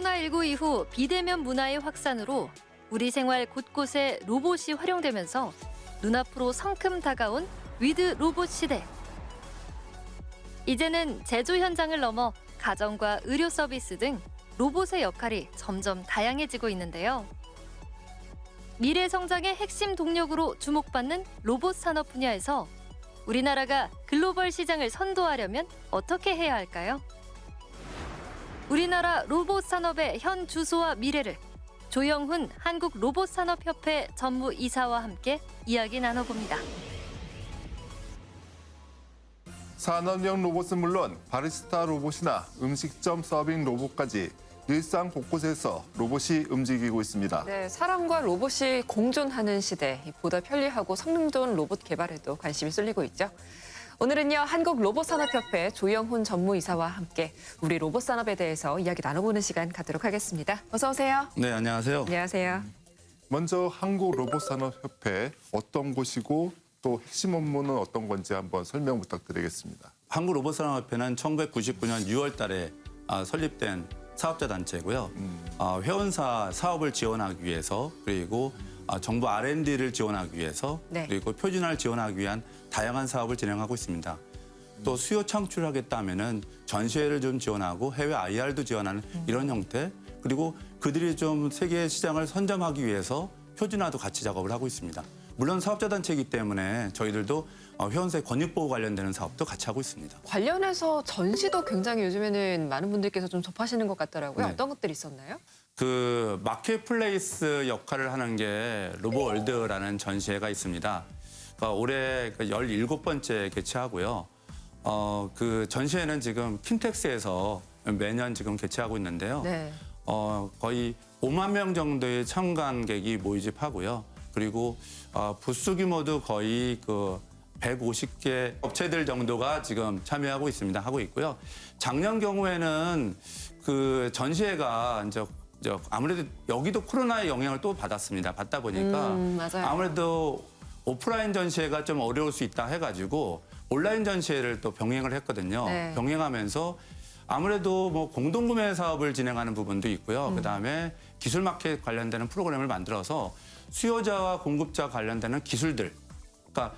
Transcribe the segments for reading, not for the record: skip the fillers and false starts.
코로나19 이후 비대면 문화의 확산으로 우리 생활 곳곳에 로봇이 활용되면서 눈앞으로 성큼 다가온 위드 로봇 시대. 이제는 제조 현장을 넘어 가정과 의료 서비스 등 로봇의 역할이 점점 다양해지고 있는데요. 미래 성장의 핵심 동력으로 주목받는 로봇 산업 분야에서 우리나라가 글로벌 시장을 선도하려면 어떻게 해야 할까요? 우리나라 로봇 산업의 현 주소와 미래를 조영훈 한국로봇산업협회 전무이사와 함께 이야기 나눠봅니다. 산업용 로봇은 물론 바리스타 로봇이나 음식점 서빙 로봇까지 일상 곳곳에서 로봇이 움직이고 있습니다. 네, 사람과 로봇이 공존하는 시대, 보다 편리하고 성능 좋은 로봇 개발에도 관심이 쏠리고 있죠. 오늘은요, 한국로봇산업협회 조영훈 전무이사와 함께 우리 로봇 산업에 대해서 이야기 나눠보는 시간 갖도록 하겠습니다. 어서 오세요. 네, 안녕하세요. 안녕하세요. 먼저 한국로봇산업협회 어떤 곳이고 또 핵심 업무는 어떤 건지 한번 설명 부탁드리겠습니다. 한국로봇산업협회는 1999년 6월 달에 설립된 사업자 단체고요. 회원사 사업을 지원하기 위해서 그리고 정부 R&D를 지원하기 위해서 네. 그리고 표준화를 지원하기 위한 다양한 사업을 진행하고 있습니다. 또 수요 창출하겠다 하면은 전시회를 좀 지원하고 해외 IR도 지원하는 이런 형태 그리고 그들이 좀 세계 시장을 선점하기 위해서 표준화도 같이 작업을 하고 있습니다. 물론 사업자 단체이기 때문에 저희들도 회원사의 권익보호 관련되는 사업도 같이 하고 있습니다. 관련해서 전시도 굉장히 요즘에는 많은 분들께서 좀 접하시는 것 같더라고요. 네. 어떤 것들이 있었나요? 그 마켓플레이스 역할을 하는 게 로보월드라는 전시회가 있습니다. 그러니까 올해 17번째 개최하고요. 그 전시회는 지금 킨텍스에서 매년 지금 개최하고 있는데요. 네. 거의 5만 명 정도의 참관객이 모집하고요. 그리고 부스 규모도 거의 그 150개 업체들 정도가 지금 참여하고 있습니다. 하고 있고요. 작년 경우에는 그 전시회가 이제 아무래도 여기도 코로나의 영향을 또 받았습니다. 받다 보니까 맞아요. 아무래도 오프라인 전시회가 좀 어려울 수 있다 해가지고 온라인 전시회를 또 병행을 했거든요. 네. 병행하면서 아무래도 뭐 공동구매 사업을 진행하는 부분도 있고요. 그다음에 기술 마켓 관련되는 프로그램을 만들어서 수요자와 공급자 관련되는 기술들, 그러니까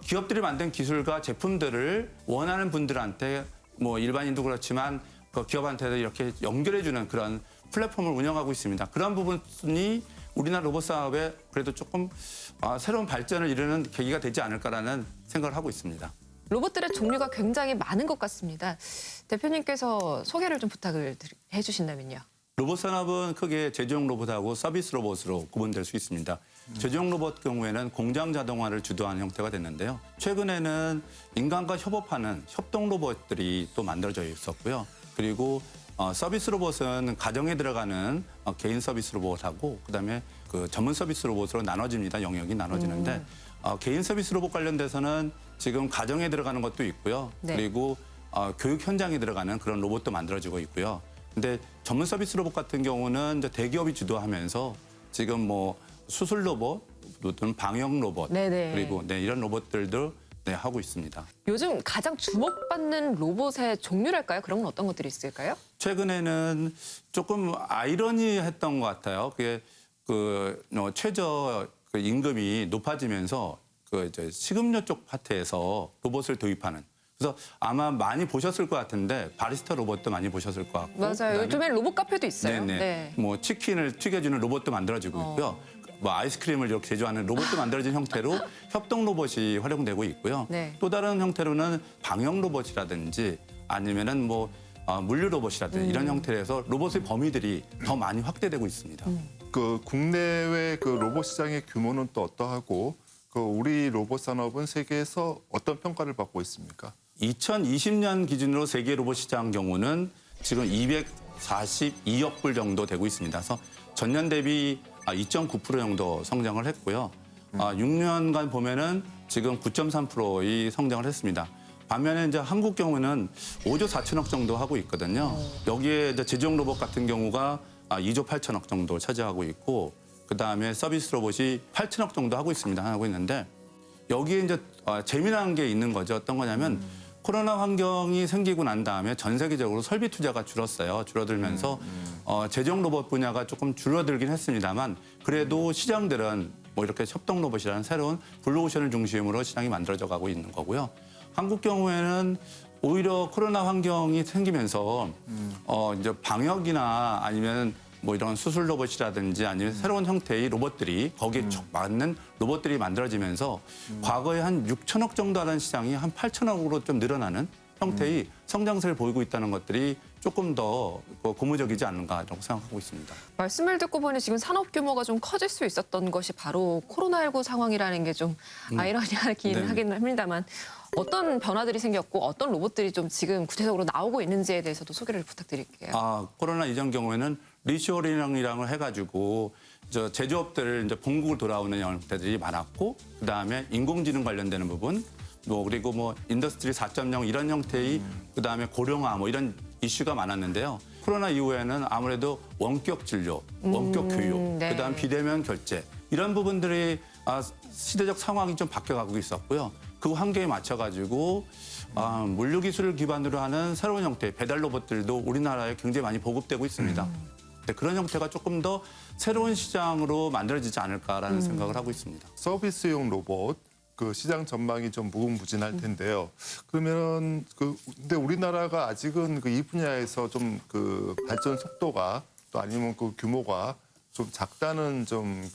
기업들이 만든 기술과 제품들을 원하는 분들한테 뭐 일반인도 그렇지만 그 기업한테도 이렇게 연결해주는 그런 플랫폼을 운영하고 있습니다. 그런 부분이 우리나라 로봇 사업에 그래도 조금 새로운 발전을 이루는 계기가 되지 않을까라는 생각을 하고 있습니다. 로봇들의 종류가 굉장히 많은 것 같습니다. 대표님께서 소개를 좀 부탁을 해주신다면요. 로봇 산업은 크게 제조용 로봇하고 서비스 로봇으로 구분될 수 있습니다. 제조용 로봇 경우에는 공장 자동화를 주도하는 형태가 됐는데요. 최근에는 인간과 협업하는 협동 로봇들이 또 만들어져 있었고요. 그리고 서비스 로봇은 가정에 들어가는 개인 서비스 로봇하고 그다음에 그 전문 서비스 로봇으로 나눠집니다. 영역이 나눠지는데 개인 서비스 로봇 관련돼서는 지금 가정에 들어가는 것도 있고요. 네. 그리고 교육 현장에 들어가는 그런 로봇도 만들어지고 있고요. 근데 전문 서비스 로봇 같은 경우는 이제 대기업이 주도하면서 지금 뭐 수술 로봇, 또는 방역 로봇, 네네. 그리고 이런 로봇들도 하고 있습니다. 요즘 가장 주목받는 로봇의 종류랄까요? 그런 건 어떤 것들이 있을까요? 최근에는 조금 아이러니했던 것 같아요. 그게 그 최저 그 임금이 높아지면서 그 이제 식음료 쪽 파트에서 로봇을 도입하는. 그래서 아마 많이 보셨을 것 같은데 바리스타 로봇도 많이 보셨을 것 같고. 맞아요. 요즘엔 로봇 카페도 있어요. 네네. 네. 뭐 치킨을 튀겨주는 로봇도 만들어지고 있고요. 뭐 아이스크림을 이렇게 제조하는 로봇도 만들어진 형태로 협동 로봇이 활용되고 있고요. 네. 또 다른 형태로는 방역 로봇이라든지 아니면은 뭐 물류 로봇이라든지 이런 형태에서 로봇의 범위들이 더 많이 확대되고 있습니다. 그 국내외 그 로봇 시장의 규모는 또 어떠하고 그 우리 로봇 산업은 세계에서 어떤 평가를 받고 있습니까? 2020년 기준으로 세계 로봇 시장 경우는 지금 242억 불 정도 되고 있습니다. 그래서 전년 대비 2.9% 정도 성장을 했고요. 6년간 보면은 지금 9.3%의 성장을 했습니다. 반면에 이제 한국 경우는 5조 4천억 정도 하고 있거든요. 여기에 이제 제조용 로봇 같은 경우가 2조 8천억 정도 차지하고 있고, 그 다음에 서비스 로봇이 8천억 정도 하고 있습니다. 하고 있는데 여기에 이제 재미난 게 있는 거죠. 어떤 거냐면 코로나 환경이 생기고 난 다음에 전 세계적으로 설비 투자가 줄었어요. 줄어들면서 제종 로봇 분야가 조금 줄어들긴 했습니다만 그래도 시장들은 뭐 이렇게 협동 로봇이라는 새로운 블루오션을 중심으로 시장이 만들어져 가고 있는 거고요. 한국 경우에는 오히려 코로나 환경이 생기면서 이제 방역이나 아니면 뭐 이런 수술 로봇이라든지 아니면 새로운 형태의 로봇들이 거기에 맞는 로봇들이 만들어지면서 과거에 한 6천억 정도 하는 시장이 한 8천억으로 좀 늘어나는 형태의 성장세를 보이고 있다는 것들이 조금 더 고무적이지 않는가라고 생각하고 있습니다. 말씀을 듣고 보니 지금 산업 규모가 좀 커질 수 있었던 것이 바로 코로나19 상황이라는 게 좀 아이러니하긴 네. 하긴 합니다만 어떤 변화들이 생겼고 어떤 로봇들이 좀 지금 구체적으로 나오고 있는지에 대해서도 소개를 부탁드릴게요. 코로나 이전 경우에는 리쇼링이라고 해가지고 제조업들 이제 본국을 돌아오는 형태들이 많았고 그다음에 인공지능 관련되는 부분 그리고 뭐 인더스트리 4.0 이런 형태의 그다음에 고령화 뭐 이런 이슈가 많았는데요. 코로나 이후에는 아무래도 원격 진료, 원격 교육, 네. 그다음 비대면 결제 이런 부분들이 시대적 상황이 좀 바뀌어가고 있었고요. 그 환경에 맞춰가지고 물류 기술을 기반으로 하는 새로운 형태의 배달 로봇들도 우리나라에 굉장히 많이 보급되고 있습니다. 그런 형태가 조금 더 새로운 시장으로 만들어지지 않을까라는 생각을 하고 있습니다. 서비스용 로봇 그 시장 전망이 좀 무궁무진할 텐데요. 그러면 근데 우리나라가 아직은 이 분야에서 좀 발전 속도가 또 아니면 규모가 좀 작다는 좀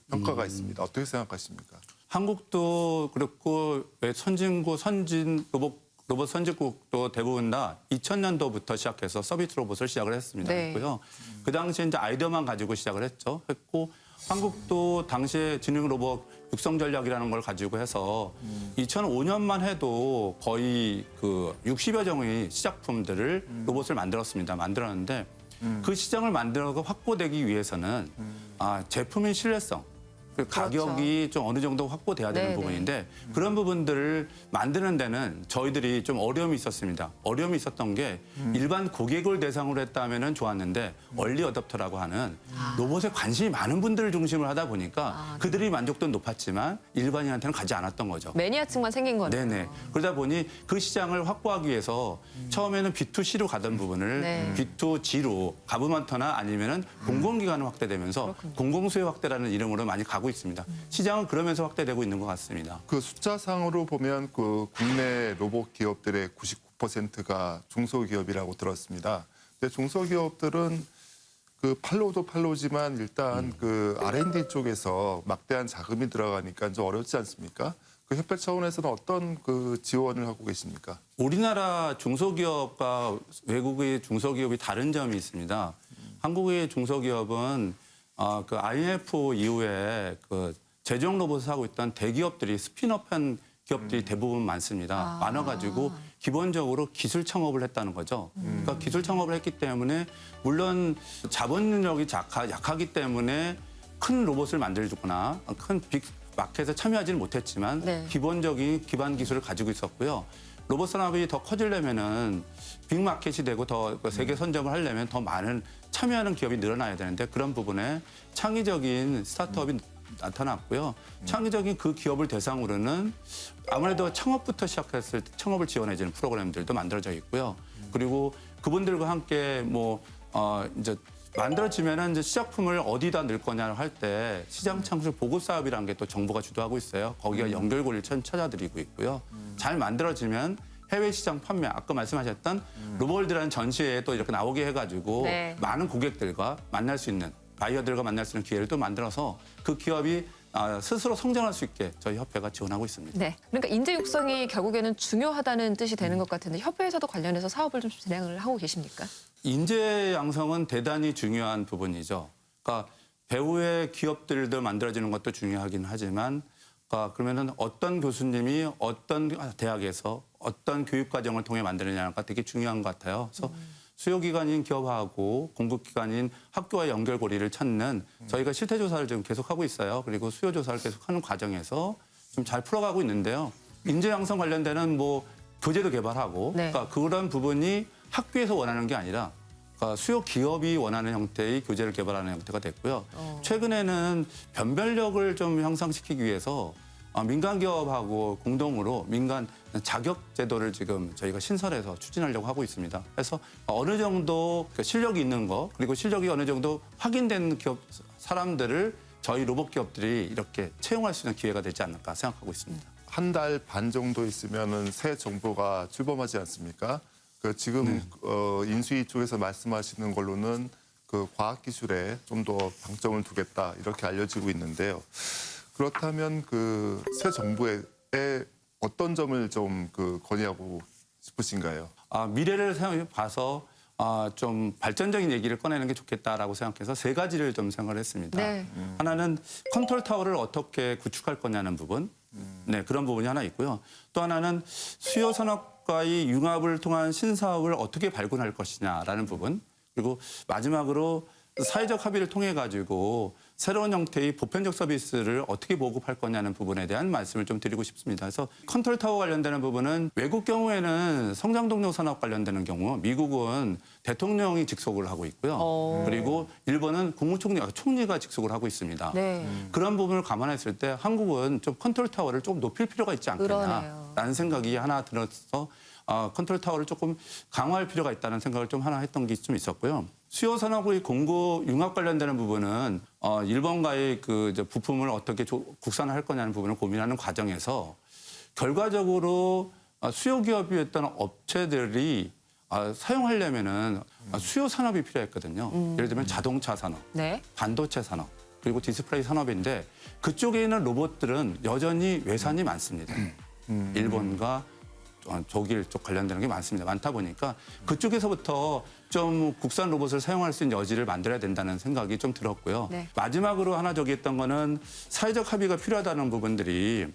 평가가 있습니다. 어떻게 생각하십니까? 한국도 그렇고 선진국 선진 로봇 선진국도 대부분 다 2000년도부터 시작해서 서비스 로봇을 시작을 했습니다. 네. 했고요. 그 당시에 이제 아이디어만 가지고 시작을 했고 한국도 당시에 지능 로봇 육성 전략이라는 걸 가지고 해서 2005년만 해도 거의 60여 종의 시작품들을 로봇을 만들었는데 그 시장을 만들어서 확보되기 위해서는 제품의 신뢰성 가격이 좀 어느 정도 확보돼야 되는 네네. 부분인데 그런 부분들을 만드는 데는 저희들이 좀 어려움이 있었습니다. 어려움이 있었던 게 일반 고객을 대상으로 했다면 좋았는데 얼리 어댑터라고 하는 로봇에 관심이 많은 분들을 중심으로 하다 보니까 그들이 만족도는 높았지만 일반인한테는 가지 않았던 거죠. 매니아층만 생긴 거네요. 네네. 그러다 보니 그 시장을 확보하기 위해서 처음에는 B2C로 가던 부분을 네. B2G로 가브먼터나 아니면은 공공기관으로 확대되면서 공공수요 확대라는 이름으로 많이 가고 있습니다. 시장은 그러면서 확대되고 있는 것 같습니다. 숫자상으로 보면 국내 로봇 기업들의 99%가 중소기업이라고 들었습니다. 근데 중소기업들은 팔로도 팔로지만 일단 R&D 쪽에서 막대한 자금이 들어가니까 좀 어렵지 않습니까? 협회 차원에서는 어떤 지원을 하고 계십니까? 우리나라 중소기업과 외국의 중소기업이 다른 점이 있습니다. 한국의 중소기업은 IMF 이후에 제조용 로봇을 하고 있던 대기업들이 스핀업한 기업들이 대부분 많습니다. 많아가지고 기본적으로 기술 창업을 했다는 거죠. 그러니까 기술 창업을 했기 때문에 물론 자본 능력이 약하기 때문에 큰 로봇을 만들거나 큰 빅 마켓에 참여하지는 못했지만 네. 기본적인 기반 기술을 가지고 있었고요. 로봇 산업이 더 커지려면은 빅마켓이 되고 더 세계 선점을 하려면 더 많은 참여하는 기업이 늘어나야 되는데 그런 부분에 창의적인 스타트업이 나타났고요. 창의적인 그 기업을 대상으로는 아무래도 창업부터 시작했을 때 창업을 지원해주는 프로그램들도 만들어져 있고요. 그리고 그분들과 함께 이제 만들어지면은 이제 시작품을 어디다 넣을 거냐 할 때 시장 창출 보급 사업이라는 게 또 정부가 주도하고 있어요. 거기가 연결고리를 찾아드리고 있고요. 잘 만들어지면 해외 시장 판매, 아까 말씀하셨던 로볼드라는 전시회에 또 이렇게 나오게 해가지고 네. 많은 고객들과 만날 수 있는 바이어들과 만날 수 있는 기회를 또 만들어서 그 기업이 스스로 성장할 수 있게 저희 협회가 지원하고 있습니다. 네. 그러니까 인재 육성이 결국에는 중요하다는 뜻이 되는 것 같은데 협회에서도 관련해서 사업을 좀 진행을 하고 계십니까? 인재 양성은 대단히 중요한 부분이죠. 그러니까 배후의 기업들도 만들어지는 것도 중요하긴 하지만 그러면은 어떤 교수님이 어떤 대학에서 어떤 교육 과정을 통해 만드느냐가 되게 중요한 것 같아요. 그래서 수요기관인 기업하고 공급기관인 학교와 연결고리를 찾는 저희가 실태조사를 지금 계속하고 있어요. 그리고 수요조사를 계속하는 과정에서 좀 잘 풀어가고 있는데요. 인재 양성 관련되는 교재도 개발하고 네. 그러니까 그런 부분이 학교에서 원하는 게 아니라 수요 기업이 원하는 형태의 교재를 개발하는 형태가 됐고요. 최근에는 변별력을 좀 향상시키기 위해서 민간 기업하고 공동으로 민간 자격 제도를 지금 저희가 신설해서 추진하려고 하고 있습니다. 그래서 어느 정도 실력이 있는 거 그리고 실력이 어느 정도 확인된 기업 사람들을 저희 로봇 기업들이 이렇게 채용할 수 있는 기회가 되지 않을까 생각하고 있습니다. 한 달 반 정도 있으면은 새 정부가 출범하지 않습니까? 그 지금 인수위 쪽에서 말씀하시는 걸로는 그 과학기술에 좀 더 방점을 두겠다 이렇게 알려지고 있는데요. 그렇다면 그 새 정부에 어떤 점을 좀 그 건의하고 싶으신가요? 미래를 봐서 좀 발전적인 얘기를 꺼내는 게 좋겠다라고 생각해서 세 가지를 좀 생각을 했습니다. 네. 하나는 컨트롤 타워를 어떻게 구축할 거냐는 부분, 네 그런 부분이 하나 있고요. 또 하나는 수요 산업과의 융합을 통한 신사업을 어떻게 발굴할 것이냐라는 부분, 그리고 마지막으로 사회적 합의를 통해 가지고 새로운 형태의 보편적 서비스를 어떻게 보급할 거냐는 부분에 대한 말씀을 좀 드리고 싶습니다. 그래서 컨트롤 타워 관련되는 부분은 외국 경우에는 성장 동력 산업 관련되는 경우 미국은 대통령이 직속을 하고 있고요. 그리고 일본은 총리가 직속을 하고 있습니다. 네. 그런 부분을 감안했을 때 한국은 좀 컨트롤 타워를 조금 높일 필요가 있지 그러네요. 않겠냐라는 생각이 하나 들어서 컨트롤 타워를 조금 강화할 필요가 있다는 생각을 좀 하나 했던 게 좀 있었고요. 수요 산업의 공급 융합 관련되는 부분은 일본과의 그 이제 부품을 어떻게 국산화할 거냐는 부분을 고민하는 과정에서 결과적으로 수요 기업이었던 업체들이 사용하려면은 수요 산업이 필요했거든요. 예를 들면 자동차 산업, 네. 반도체 산업, 그리고 디스플레이 산업인데 그쪽에 있는 로봇들은 여전히 외산이 많습니다. 일본과 독일 쪽 관련되는 게 많다 보니까 그쪽에서부터 좀 국산 로봇을 사용할 수 있는 여지를 만들어야 된다는 생각이 좀 들었고요. 네. 마지막으로 하나 저기 했던 거는 사회적 합의가 필요하다는 부분들이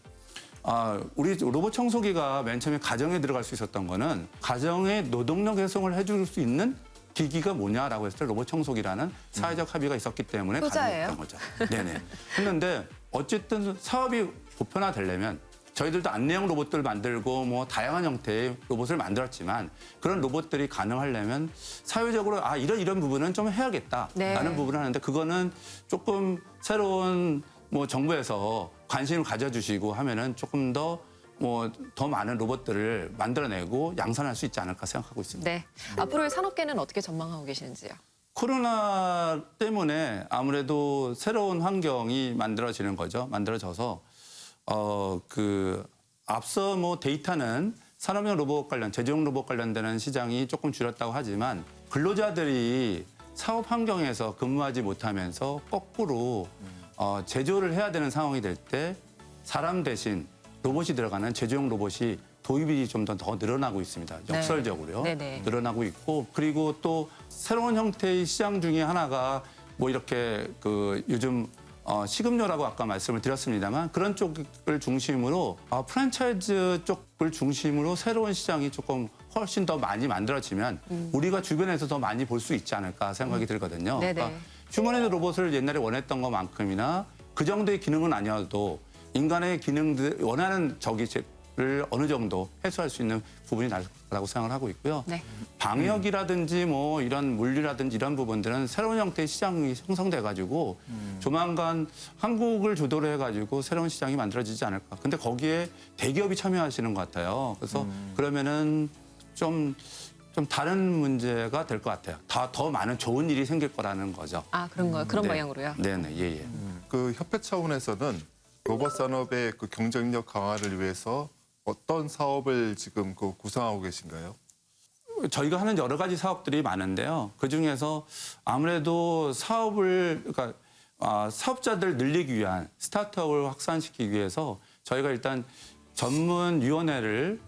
우리 로봇 청소기가 맨 처음에 가정에 들어갈 수 있었던 거는 가정의 노동력 해송을 해줄 수 있는 기기가 뭐냐라고 했을 때 로봇 청소기라는 사회적 합의가 있었기 때문에 효자예요? 가능했던 거죠. 네네. 했는데 어쨌든 사업이 보편화되려면 저희들도 안내형 로봇들 만들고 뭐 다양한 형태의 로봇을 만들었지만 그런 로봇들이 가능하려면 사회적으로 이런 부분은 좀 해야겠다라는 네. 부분을 하는데 그거는 조금 새로운 뭐 정부에서 관심을 가져주시고 하면은 조금 더 많은 로봇들을 만들어내고 양산할 수 있지 않을까 생각하고 있습니다. 네. 앞으로의 산업계는 어떻게 전망하고 계시는지요? 코로나 때문에 아무래도 새로운 환경이 만들어지는 거죠. 만들어져서 앞서 데이터는 산업용 로봇 제조용 로봇 관련되는 시장이 조금 줄었다고 하지만 근로자들이 사업 환경에서 근무하지 못하면서 거꾸로 제조를 해야 되는 상황이 될 때 사람 대신 로봇이 들어가는 제조용 로봇이 도입이 좀 더 늘어나고 있습니다. 역설적으로요. 네네. 늘어나고 있고 그리고 또 새로운 형태의 시장 중에 하나가 이렇게 요즘 식음료라고 아까 말씀을 드렸습니다만 그런 쪽을 중심으로 프랜차이즈 쪽을 중심으로 새로운 시장이 조금 훨씬 더 많이 만들어지면 우리가 주변에서 더 많이 볼 수 있지 않을까 생각이 들거든요. 네네. 그러니까 휴머노이드 로봇을 옛날에 원했던 것만큼이나 그 정도의 기능은 아니어도 인간의 기능들 원하는 저기를 어느 정도 해소할 수 있는 부분이 나라고 생각을 하고 있고요. 네. 방역이라든지 이런 물리라든지 이런 부분들은 새로운 형태의 시장이 형성돼 가지고 조만간 한국을 주도로 해 가지고 새로운 시장이 만들어지지 않을까. 근데 거기에 대기업이 참여하시는 것 같아요. 그래서 그러면은 좀 다른 문제가 될 것 같아요. 더 많은 좋은 일이 생길 거라는 거죠. 그런 거요. 그런 네. 방향으로요. 네네, 예. 그 협회 차원에서는 로봇 산업의 그 경쟁력 강화를 위해서 어떤 사업을 지금 구상하고 계신가요? 저희가 하는 여러 가지 사업들이 많은데요. 그 중에서 아무래도 그러니까 사업자들 늘리기 위한 스타트업을 확산시키기 위해서 저희가 일단 전문위원회를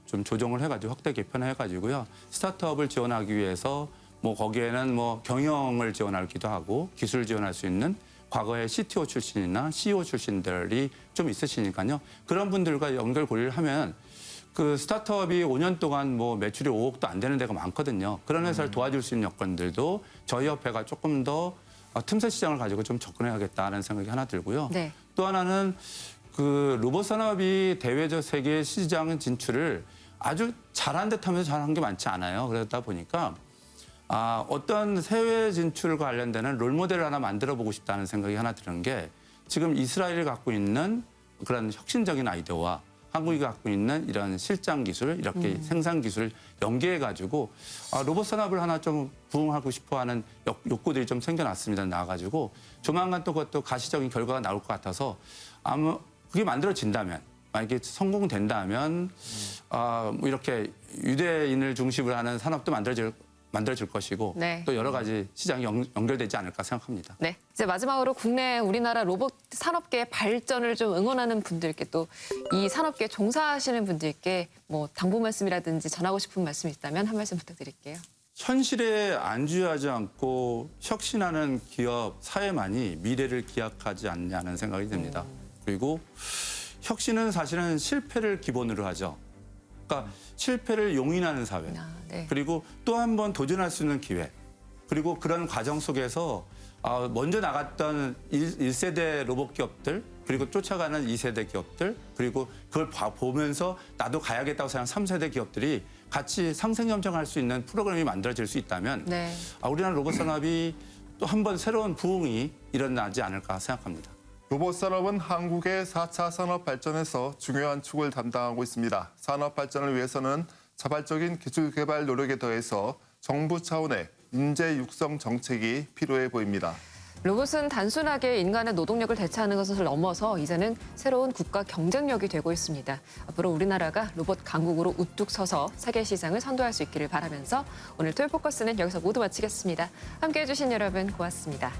좀 조정을 해가지고 확대 개편해가지고요. 스타트업을 지원하기 위해서 거기에는 경영을 지원하기도 하고 기술 지원할 수 있는 과거에 CTO 출신이나 CEO 출신들이 좀 있으시니까요. 그런 분들과 연결 고리를 하면 그 스타트업이 5년 동안 매출이 5억도 안 되는 데가 많거든요. 그런 회사를 도와줄 수 있는 여건들도 저희 협회가 조금 더 틈새 시장을 가지고 좀 접근해야겠다는 생각이 하나 들고요. 네. 또 하나는 그 로봇 산업이 대외적 세계 시장 진출을 아주 잘한 듯하면서 잘한 게 많지 않아요. 그러다 보니까 어떤 해외 진출과 관련되는 롤모델을 하나 만들어 보고 싶다는 생각이 하나 드는 게 지금 이스라엘이 갖고 있는 그런 혁신적인 아이디어와 한국이 갖고 있는 이런 실장 기술, 이렇게 생산 기술을 연계해 가지고 로봇 산업을 하나 좀 부흥하고 싶어하는 욕구들이 좀 생겨났습니다. 나와가지고 조만간 또 그것도 가시적인 결과가 나올 것 같아서 아마 그게 만들어진다면, 만약에 성공된다면 뭐 이렇게 유대인을 중심으로 하는 산업도 만들어질 것이고 네. 또 여러 가지 시장이 연결되지 않을까 생각합니다. 네, 이제 마지막으로 국내 우리나라 로봇 산업계 발전을 좀 응원하는 분들께 또 이 산업계에 종사하시는 분들께 뭐 당부 말씀이라든지 전하고 싶은 말씀이 있다면 한 말씀 부탁드릴게요. 현실에 안주하지 않고 혁신하는 기업, 사회만이 미래를 기약하지 않냐는 생각이 듭니다. 그리고 혁신은 사실은 실패를 기본으로 하죠. 그러니까 실패를 용인하는 사회. 네. 그리고 또 한 번 도전할 수 있는 기회. 그리고 그런 과정 속에서 먼저 나갔던 1세대 로봇 기업들, 그리고 쫓아가는 2세대 기업들, 그리고 그걸 보면서 나도 가야겠다고 생각하는 3세대 기업들이 같이 상생 협정할 수 있는 프로그램이 만들어질 수 있다면 네. 우리나라 로봇 산업이 또 한 번 새로운 부흥이 일어나지 않을까 생각합니다. 로봇 산업은 한국의 4차 산업 발전에서 중요한 축을 담당하고 있습니다. 산업 발전을 위해서는 자발적인 기술 개발 노력에 더해서 정부 차원의 인재 육성 정책이 필요해 보입니다. 로봇은 단순하게 인간의 노동력을 대체하는 것을 넘어서 이제는 새로운 국가 경쟁력이 되고 있습니다. 앞으로 우리나라가 로봇 강국으로 우뚝 서서 세계 시장을 선도할 수 있기를 바라면서 오늘 토요포커스는 여기서 모두 마치겠습니다. 함께해 주신 여러분 고맙습니다.